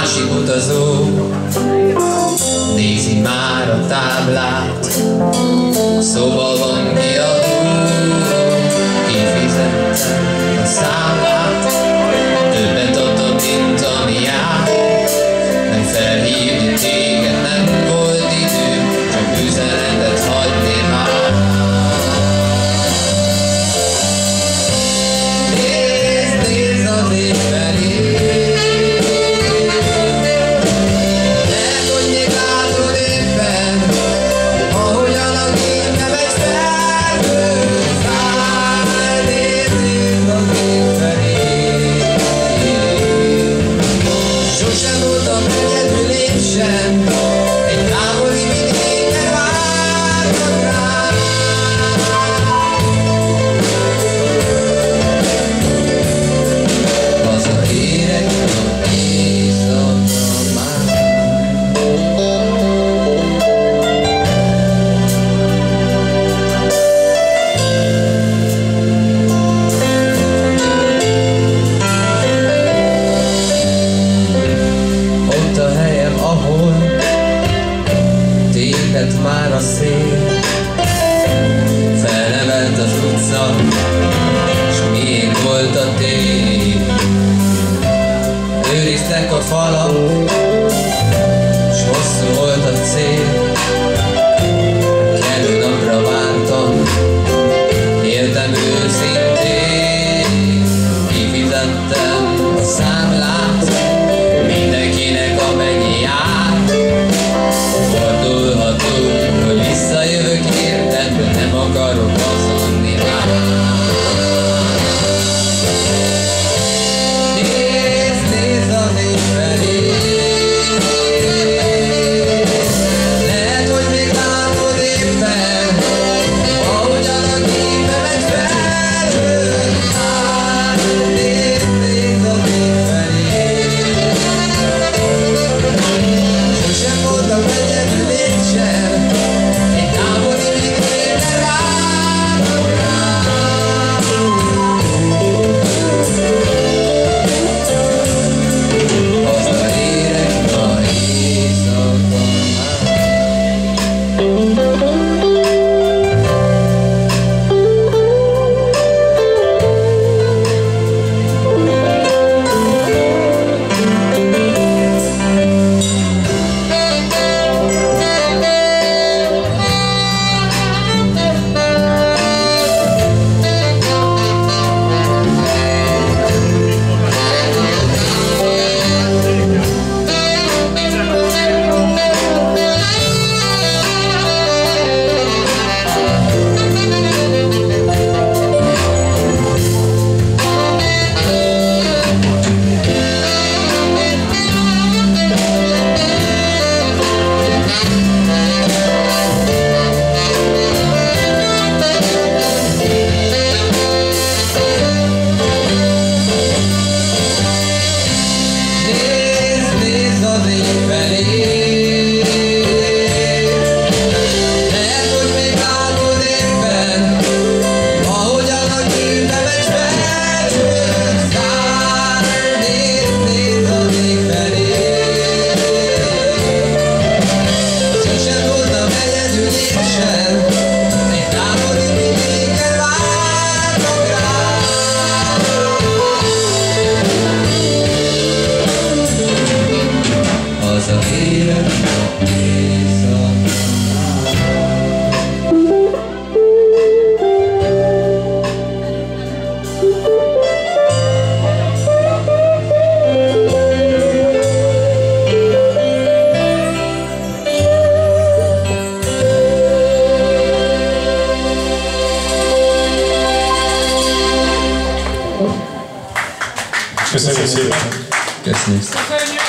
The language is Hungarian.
másik utazó nézi már a táblát, szóval van kiadó, kifizette a számlát, többet adott, mint ami jár, meg felhívni téged nem volt idő, csak üzenetet hagyni már. Nézd az ég felé, lehet, hogy még látod éppen, ahogyan a gép nem egy felhőt száll. Nézd az ég felé, sosem voltam egyedül én sem, egy távoli vidéken vártak rám. Hazaérek a éjszaka már. Ott a helyem, ahol tépett már a szél, felnevelt az utca, s miénk volt a tél. Őriztek a falak, s hosszú volt a cél. Kelő napra vártam, éltem őszintén, kifizettem a számlát, mindenkinek amennyi jár. Fordulhatunk, hogy visszajövök érted, de nem akarok hazudni már. Nézd az ég felé, lehet, hogy még látod éppen, ahogyan a gépem egy felhőt áll. Nézd az ég felé, sosem voltam egyedül én sem, egy távoli vidéken vártak rám. Hazaérek ma éjszaka már. Nézd az ég felé, lehet, hogy még látod éppen, ahogyan a gépem egy felhőt száll. Nézd az ég felé, sosem voltam egyedül én sem, egy távoli vidéken vártak rám. Hazaérek a éjszaka Köszönjük szépen! Köszönjük.